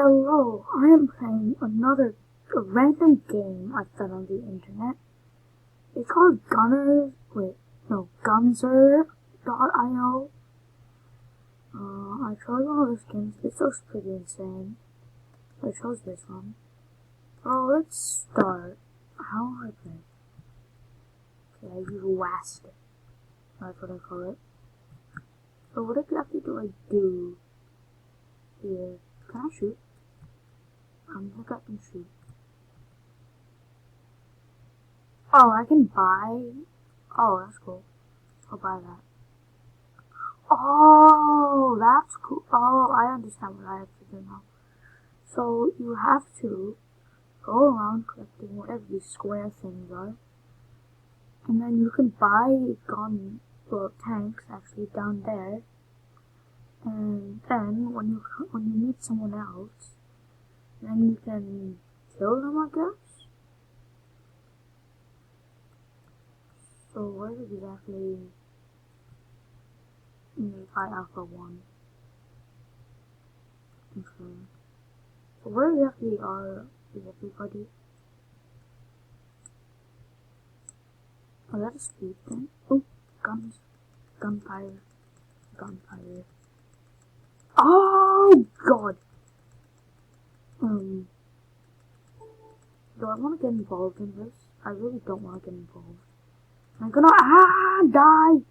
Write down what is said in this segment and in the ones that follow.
Hello, I am playing another random game I found on the internet. It's called Gunzer.io. I chose all these games. This looks pretty insane. I chose this one. Oh, let's start. How do I play? Okay, I use WASD. That's what I call it. So what exactly do I do here? Can I shoot? I think I can shoot. Oh, I can buy. Oh, that's cool. I'll buy that. Oh, that's cool. Oh, I understand what I have to do now. So you have to go around collecting whatever these square things are, and then you can buy tanks actually down there. And then when you meet someone else, then you can kill them, I guess. So where exactly is Alpha 1? Okay. So where exactly is everybody? Oh, that's a speed thing. Oh, guns. Gunfire. Oh, God! Do I want to get involved in this? I really don't want to get involved. I'm gonna, die!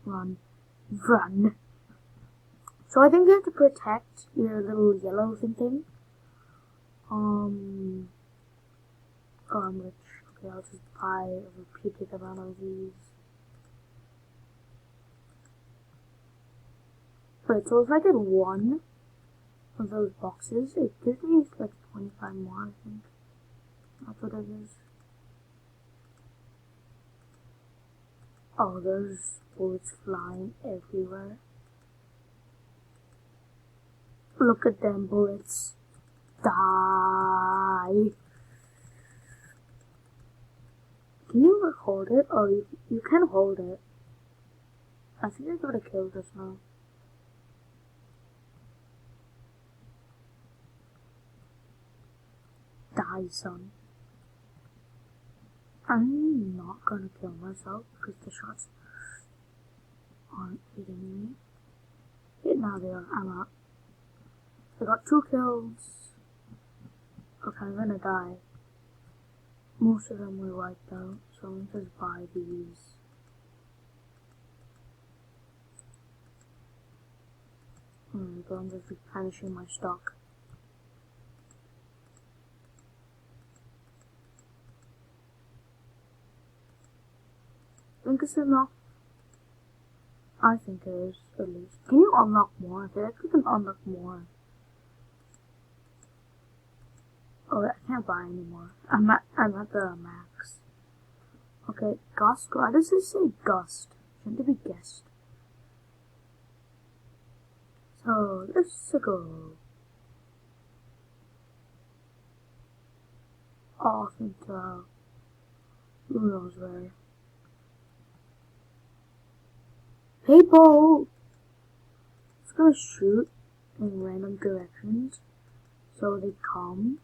Run. So I think you have to protect your little yellow thing. Oh, I'm rich. Okay, I'll just buy a repeated amount of these. Wait, so if I get one of those boxes, it gives me like 25 more, I think. That's what it is. Oh, there's bullets flying everywhere. Look at them bullets. Die! Can you hold it? Oh, you can hold it. I think I got a kill just now. Die, son. I'm not gonna kill myself because the shots aren't hitting me. Now they are. I'm out. I got 2 kills. Okay, I'm gonna die. Most of them were wiped out, so I'm gonna just buy these. But I'm just replenishing my stock. Think it's enough? I think it is, at least. Can you unlock more? I feel like you can unlock more. Oh, I can't buy anymore. I'm at the max. Okay, Gust. Why does it say Gust? Shouldn't it be Guest? So, let's go off into who knows where. People! It's gonna shoot in random directions, so they come,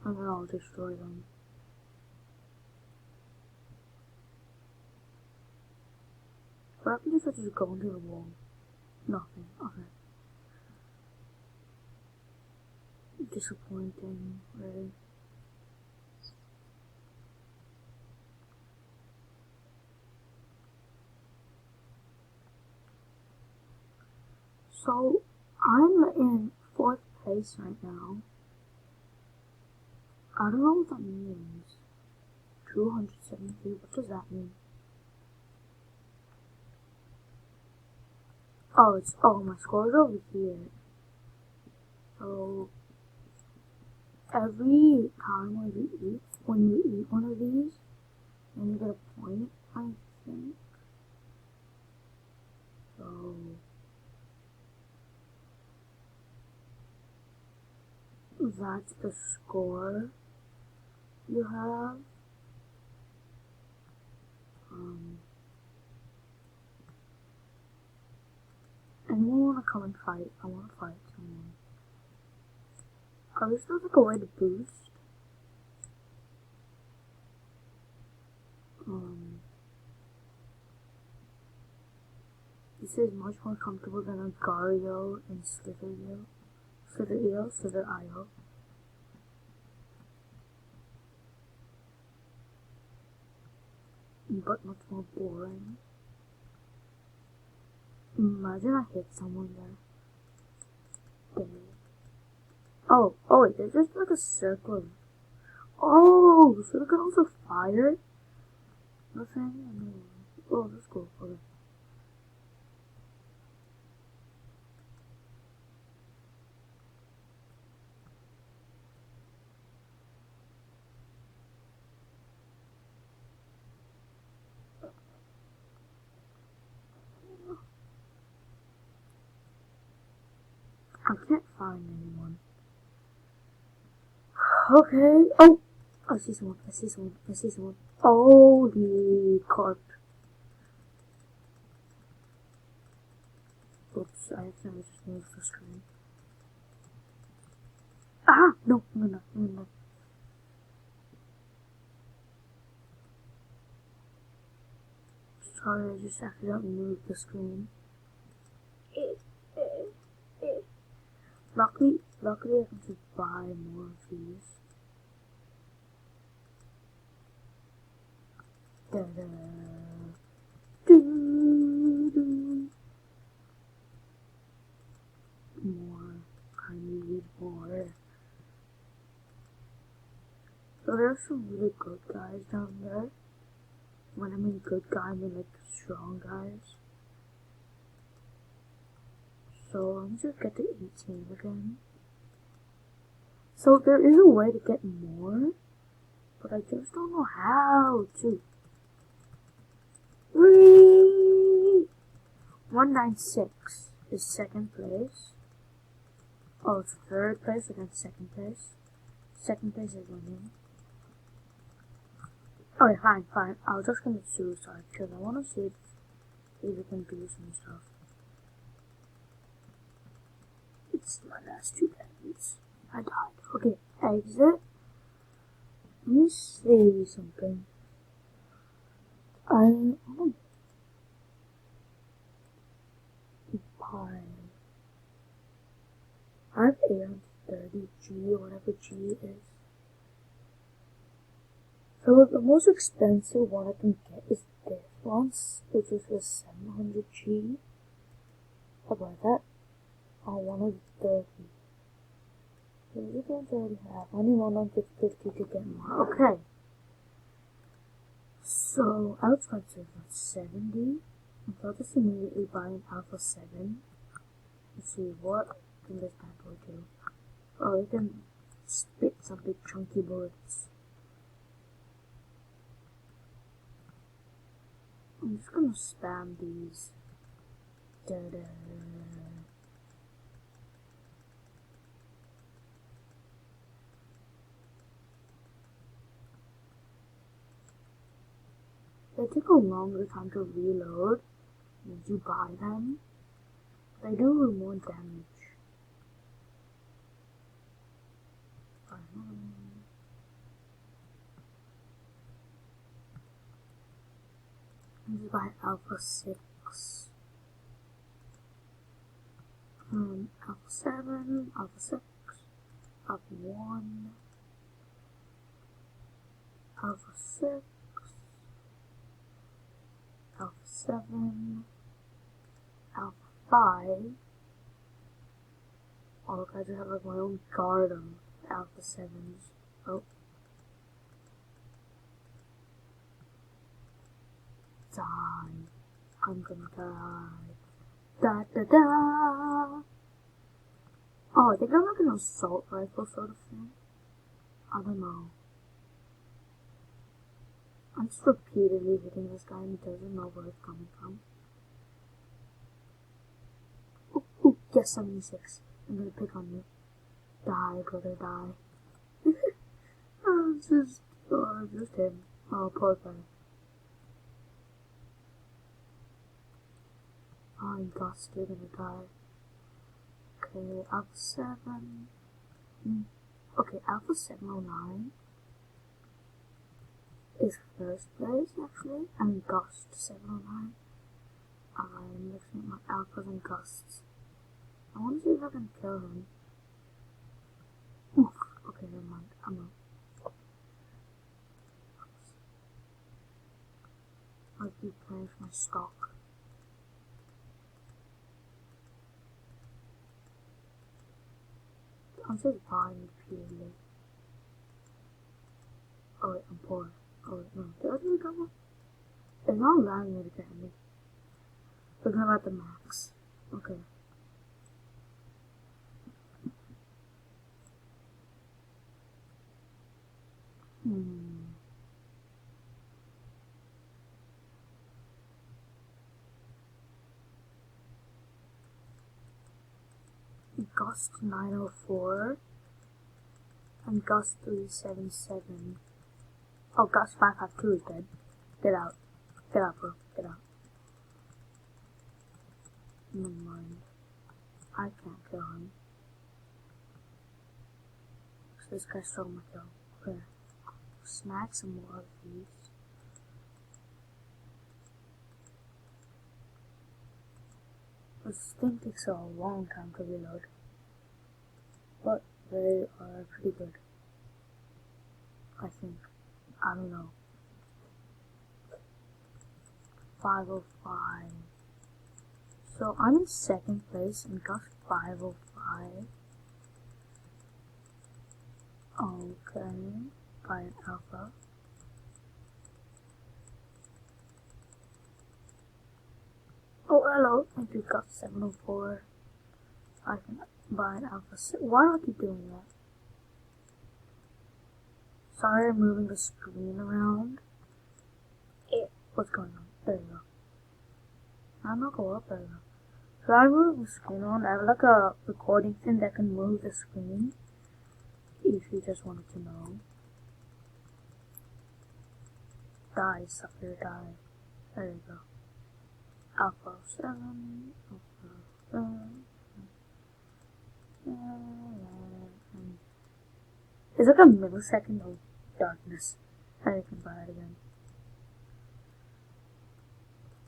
and then I'll destroy them. What happens if I just go into the wall? Nothing. Okay. Disappointing, really. So, I'm in 4th place right now. I don't know what that means. 273, what does that mean? Oh, my score is over here. So, every time when you eat one of these, then you get a point, I think. So, that's the score you have. Anyone wanna come and fight? I wanna fight someone. Are there still like a way to boost? This is much more comfortable than a Gario and Slither.io. Slither.io. But much more boring. Imagine I hit someone there. Dang. Oh wait, there's just like a circle. Oh, so they can also fire? Nothing? Oh, that's cool. Okay. I can't find anyone. Okay. Oh! I see someone. Holy carp. Oops, I accidentally just moved the screen. Ah! No. Sorry, I just accidentally moved the screen. Luckily I can just buy more of these. More. I need more. So there's some really good guys down there. When I mean good guy, I mean like strong guys. So let me just get to 18 again. So there is a way to get more, but I just don't know how to. 196 is second place. Oh, it's third place against second place. Second place is winning. Okay, fine. I was just gonna suicide because I wanna see if we can do some stuff. It's my last 2 seconds. I died. Okay, exit. Let me see something. I want to buy. I have 830G or whatever G is. So the most expensive one I can get is this one, which is the 700G. How about that? On 130. Those are the ones I already have. I need 150 to get more. Okay. So, how expensive? 70. I'll just immediately buy an Alpha 7. Let's see, what can this bad boy do? Oh, it can spit some big chunky bullets. I'm just gonna spam these. Da-da. They take a longer time to reload once you buy them. They do more damage. Let's buy Alpha 6. Alpha 7, Alpha 6, Alpha 1, Alpha 6, Alpha 7, Alpha 5. Oh look, I just have like my own guard of Alpha 7s. Oh. Die. I'm gonna die. Da da da! Oh, I think I'm like an assault rifle sort of thing. I don't know. I'm just repeatedly hitting this guy and he doesn't know where it's coming from. Ooh, yes, 76. I'm gonna pick on you. Die, brother, die. Oh, it's just him. Oh, poor guy. Oh, you got still gonna die. Okay, up 7. Okay, Alpha 709 is first place actually, and Gust 709. I'm mixing up my alphas and gusts. I want to see if I can kill him. Oof. Okay, never mind. I'm out. I'll replenish my stock. I'm just buying repeatedly. Oh wait, I'm poor. Oh wait, no. Did I do that one? It's not allowing me to get any. Thinking about the max. Okay. Gust 904 and Gust 377. Oh, Gust 552 is dead. Get out. Get out, bro. Get out. Never mind. I can't kill him. So this guy stole my kill. Okay. Snag some more of these. This thing takes a long time to reload. But they are pretty good. I think. I don't know. 505. So I'm in second place and got 505. Okay. By an alpha. Oh, hello. I just got 704. I can buy an alpha. Why do I keep doing that? Sorry, I'm moving the screen around. What's going on? There you go. I'm not going up there though. So I move the screen around. I have like a recording thing that can move the screen. If you just wanted to know. Die, sucker, die. There you go. Alpha 7. Alpha 7. It's like a millisecond of darkness. And you can buy it again.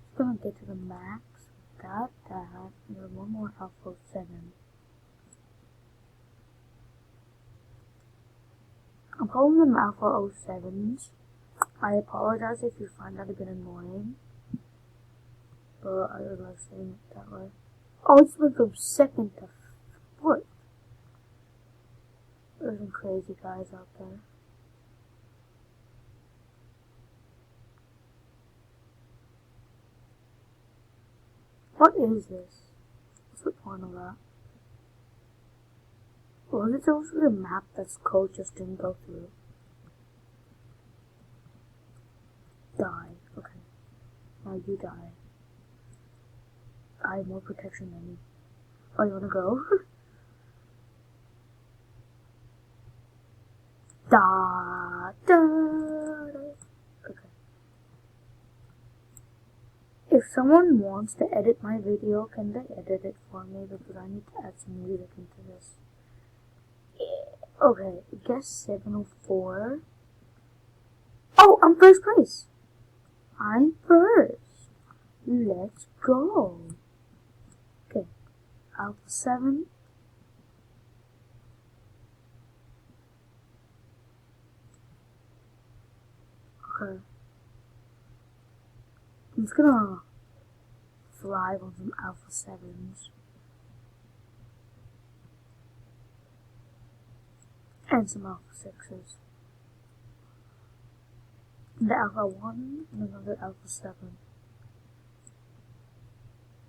Just gonna get to the max. Got that. And then one more Alpha 7. I'm calling them Alpha 07s. I apologize if you find that a bit annoying. But I would like saying it that way. Oh, it's went from second to fourth. There's some crazy guys out there. What is this? What's the point of that? Was it supposed to be a map that's code just didn't go through? Die. Okay. Now you die. I have more protection than you. Oh, you wanna go? Da, da, da. Okay. If someone wants to edit my video, can they edit it for me? Because I need to add some music into this. Okay, guess 704. Oh, I'm first place. I'm first. Let's go. Okay, Alpha 7. Okay. I'm just gonna thrive on some Alpha 7s. And some Alpha 6s. And the Alpha 1 and another Alpha 7.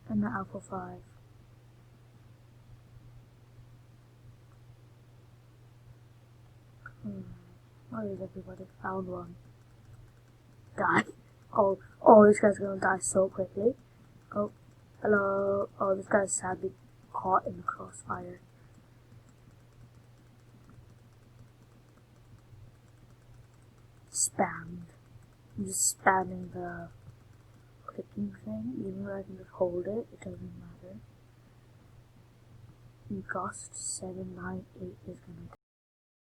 And the Alpha 5. Where is everybody? Found one. Die. Oh, this guy's gonna die so quickly. Oh, hello. Oh, this guy's sadly caught in the crossfire. Spammed. I'm just spamming the clicking thing, even though I can just hold it, it doesn't matter. And Gust 798 is gonna